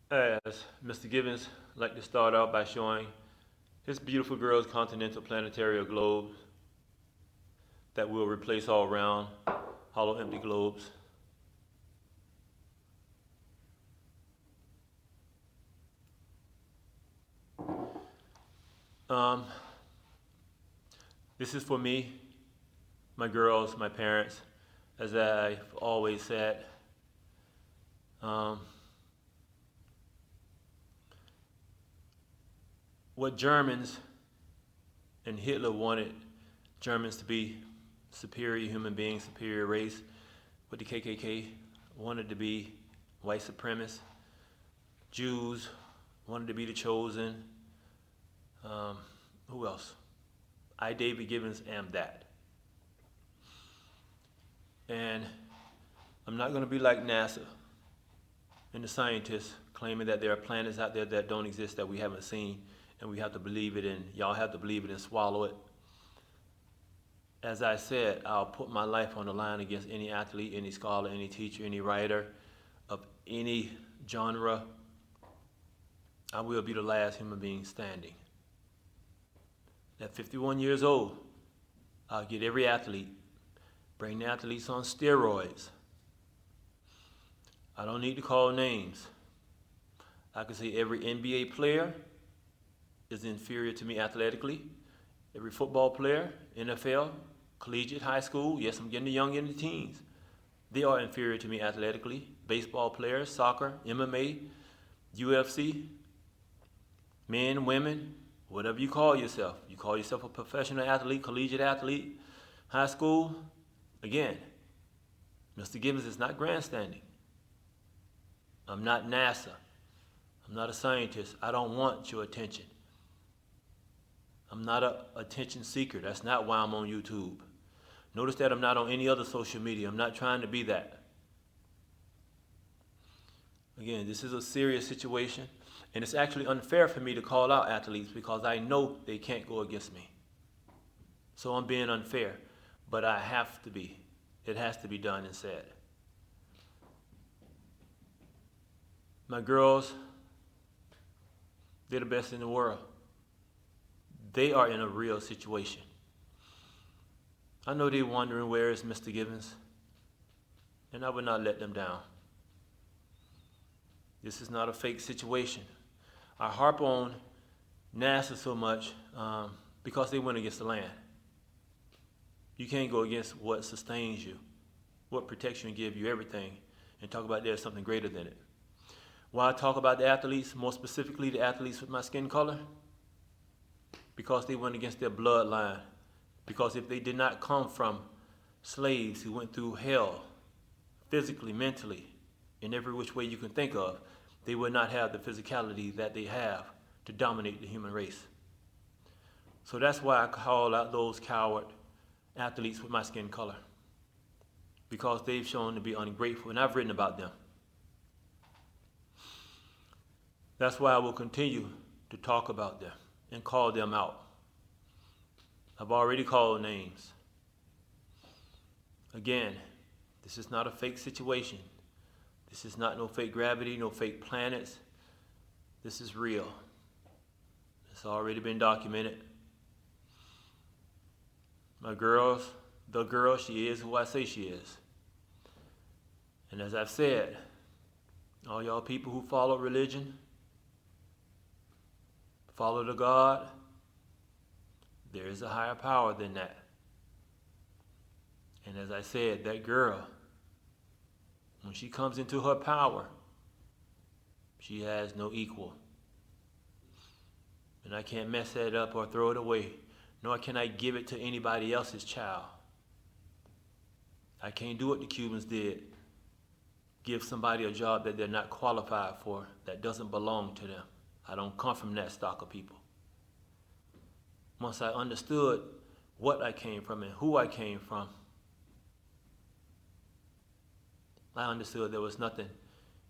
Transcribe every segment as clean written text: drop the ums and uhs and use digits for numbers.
As Mr. Gibbons like to start out by showing his beautiful girls' continental planetary globes that will replace all round, hollow, empty globes. Um, this is for me, my girls, my parents, as I've always said. Um, what Germans and Hitler wanted Germans to be superior human beings, superior race, what the KKK wanted to be white supremacists, Jews wanted to be the chosen. Um, who else? I, David Gibbons, am that. And I'm not going to be like NASA and the scientists claiming that there are planets out there that don't exist that we haven't seen, and we have to believe it, and y'all have to believe it and swallow it. As I said, I'll put my life on the line against any athlete, any scholar, any teacher, any writer of any genre. I will be the last human being standing. At 51 years old, I'll get every athlete, bring the athletes on steroids. I don't need to call names. I can say every NBA player is inferior to me athletically. Every football player, NFL, collegiate, high school, yes, I'm getting the young and the teens. They are inferior to me athletically. Baseball players, soccer, MMA, UFC, men, women, whatever you call yourself. You call yourself a professional athlete, collegiate athlete, high school. Again, Mr. Gibbons is not grandstanding. I'm not NASA. I'm not a scientist. I don't want your attention. I'm not an attention seeker. That's not why I'm on YouTube. Notice that I'm not on any other social media. I'm not trying to be that. Again, this is a serious situation, and it's actually unfair for me to call out athletes because I know they can't go against me. So I'm being unfair, but I have to be. It has to be done and said. My girls, they're the best in the world. They are in a real situation. I know they're wondering where is Mr. Gibbons, and I will not let them down. This is not a fake situation. I harp on NASA so much because they went against the land. You can't go against what sustains you, what protects you and gives you everything, and talk about there's something greater than it. Why I talk about the athletes, more specifically the athletes with my skin color? Because they went against their bloodline. Because if they did not come from slaves who went through hell, physically, mentally, in every which way you can think of, they would not have the physicality that they have to dominate the human race. So that's why I call out those coward athletes with my skin color. Because they've shown to be ungrateful, and I've written about them. That's why I will continue to talk about them and call them out. I've already called names. Again, this is not a fake situation. This is not no fake gravity, no fake planets. This is real. It's already been documented. My girls, the girl, she is who I say she is. And as I've said, all y'all people who follow religion, follow the God, there is a higher power than that. And as I said, that girl, when she comes into her power, she has no equal. And I can't mess that up or throw it away, nor can I give it to anybody else's child. I can't do what the Cubans did. Give somebody a job that they're not qualified for, that doesn't belong to them. I don't come from that stock of people. Once I understood what I came from and who I came from, I understood there was nothing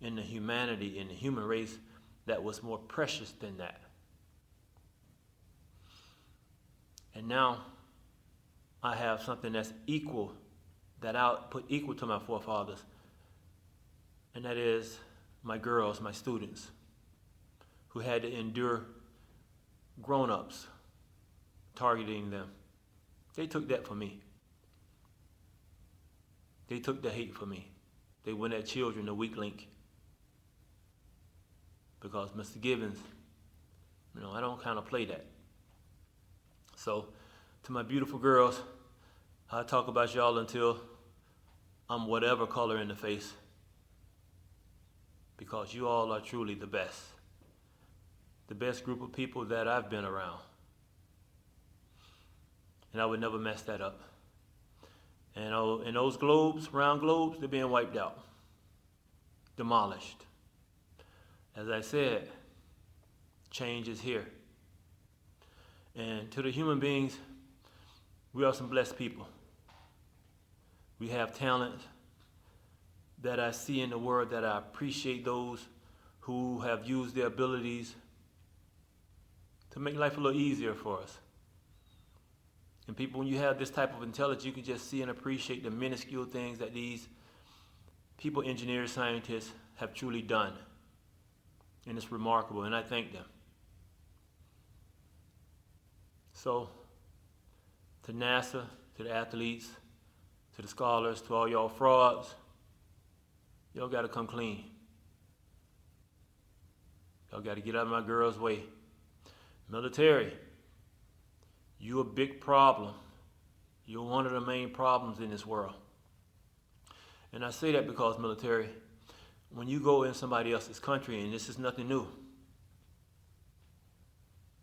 in the humanity, in the human race, that was more precious than that. And now I have something that's equal, that I'll put equal to my forefathers, and that is my girls, my students. who had to endure grown-ups targeting them. They took that for me. They took the hate for me. They went at children, the weak link. Because Mr. Givens, I don't kind of play that. So, to my beautiful girls, I'll talk about y'all until I'm whatever color in the face. Because you all are truly the best. The best group of people that I've been around. And I would never mess that up. And those globes, round globes, they're being wiped out. Demolished. As I said, change is here. And to the human beings, we are some blessed people. We have talent that I see in the world, that I appreciate those who have used their abilities to make life a little easier for us. And people, when you have this type of intelligence, you can just see and appreciate the minuscule things that these people, engineers, scientists, have truly done. And it's remarkable, and I thank them. So, to NASA, to the athletes, to the scholars, to all y'all frauds, y'all got to come clean. Y'all got to get out of my girl's way. Military, you a big problem. You're one of the main problems in this world. And I say that because, military, when you go in somebody else's country, and this is nothing new,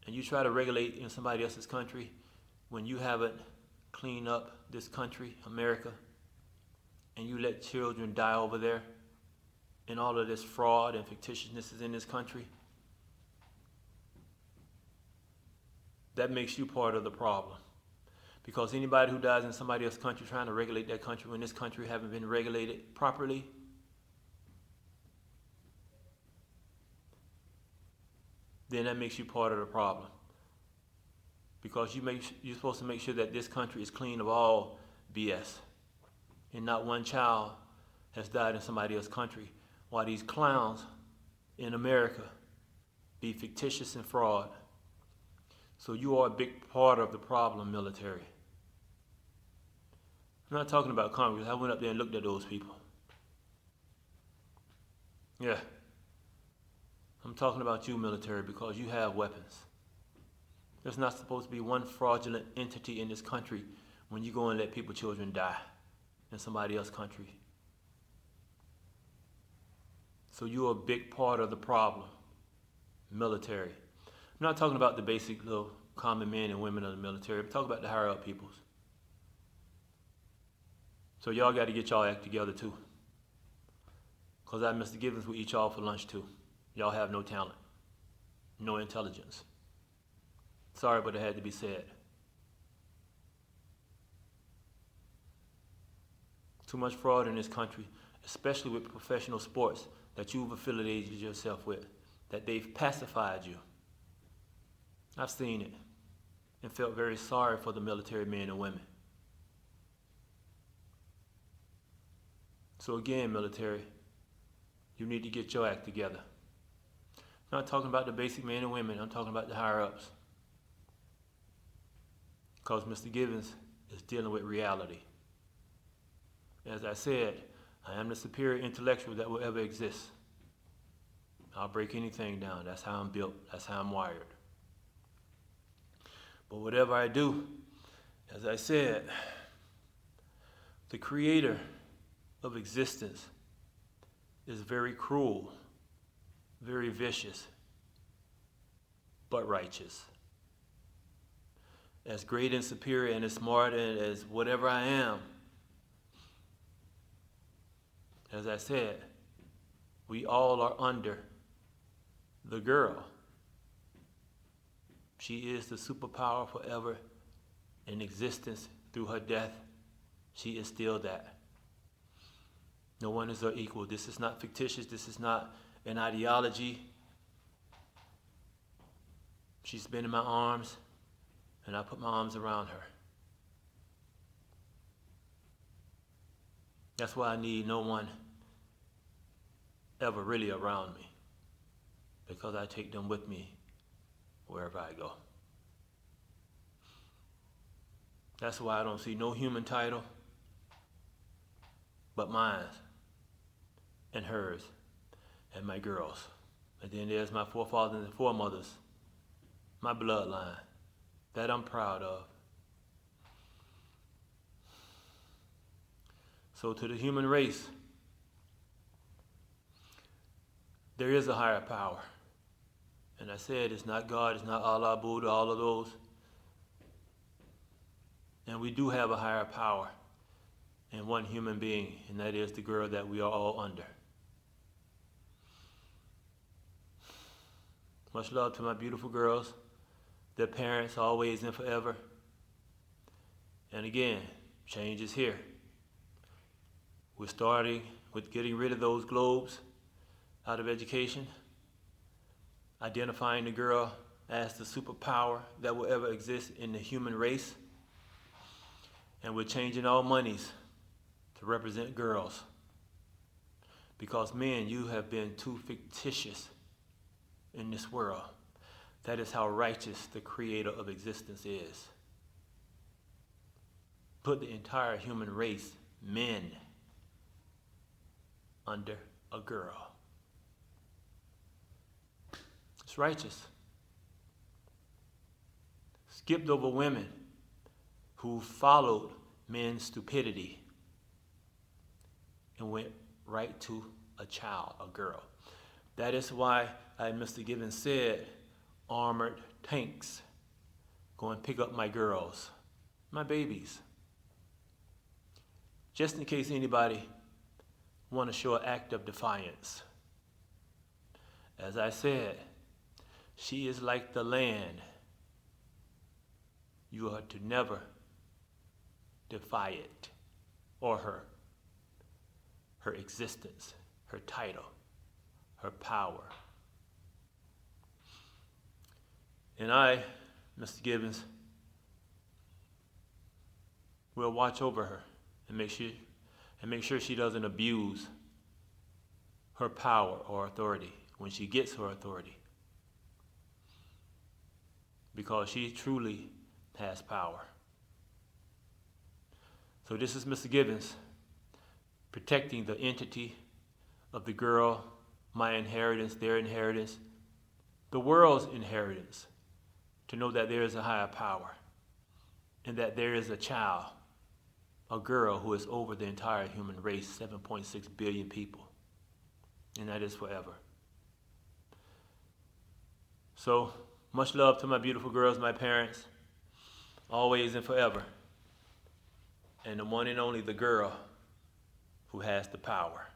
and you try to regulate in somebody else's country when you haven't cleaned up this country, America, and you let children die over there, and all of this fraud and fictitiousness is in this country, that makes you part of the problem. Because anybody who dies in somebody else's country trying to regulate that country when this country haven't been regulated properly, then that makes you part of the problem. Because you're supposed to make sure that this country is clean of all BS. And not one child has died in somebody else's country, while these clowns in America be fictitious and fraud. So you are a big part of the problem, military. I'm not talking about Congress. I went up there and looked at those people. Yeah. I'm talking about you, military, because you have weapons. There's not supposed to be one fraudulent entity in this country when you go and let people, children die in somebody else's country. So you're a big part of the problem, military. I'm not talking about the basic little common men and women of the military. I'm talking about the higher up peoples. So y'all got to get y'all act together too. Because I, Mr. Givens, will eat y'all for lunch too. Y'all have no talent, no intelligence. Sorry, but it had to be said. Too much fraud in this country, especially with professional sports that you've affiliated yourself with, that they've pacified you. I've seen it and felt very sorry for the military men and women. So again, military, you need to get your act together. I'm not talking about the basic men and women, I'm talking about the higher ups. Because Mr. Givens is dealing with reality. As I said, I am the superior intellectual that will ever exist. I'll break anything down. That's how I'm built. That's how I'm wired. But whatever I do, as I said, the creator of existence is very cruel, very vicious, but righteous. As great and superior and as smart and as whatever I am, as I said, we all are under the girl. She is the superpower forever in existence through her death. She is still that. No one is her equal. This is not fictitious. This is not an ideology. She's been in my arms, and I put my arms around her. That's why I need no one ever really around me. because I take them with me wherever I go. That's why I don't see no human title but mine and hers and my girls. And then there's my forefathers and foremothers, my bloodline, that I'm proud of. So to the human race, there is a higher power. And I said it's not God, it's not Allah, Buddha, all of those. And we do have a higher power in one human being, and that is the girl that we are all under. Much love to my beautiful girls, their parents, always and forever. And again, change is here. We're starting with getting rid of those globes out of education, identifying the girl as the superpower that will ever exist in the human race. And we're changing all monies to represent girls. Because men, you have been too fictitious in this world. That is how righteous the Creator of existence is. Put the entire human race, men, under a girl. It's righteous. Skipped over women who followed men's stupidity and went right to a child, a girl. That is why Mr. Gibbons said, armored tanks. Go and pick up my girls, my babies. Just in case anybody want to show an act of defiance. As I said, she is like the land. You are to never defy it or her existence, her title, her power. And I, Mr. Gibbons, will watch over her and make sure she doesn't abuse her power or authority when she gets her authority. Because she truly has power. So this is Mr. Gibbons protecting the entity of the girl, my inheritance, their inheritance, the world's inheritance, to know that there is a higher power and that there is a child, a girl who is over the entire human race, 7.6 billion people, and that is forever. So, much love to my beautiful girls, my parents, always and forever. And the one and only the girl who has the power.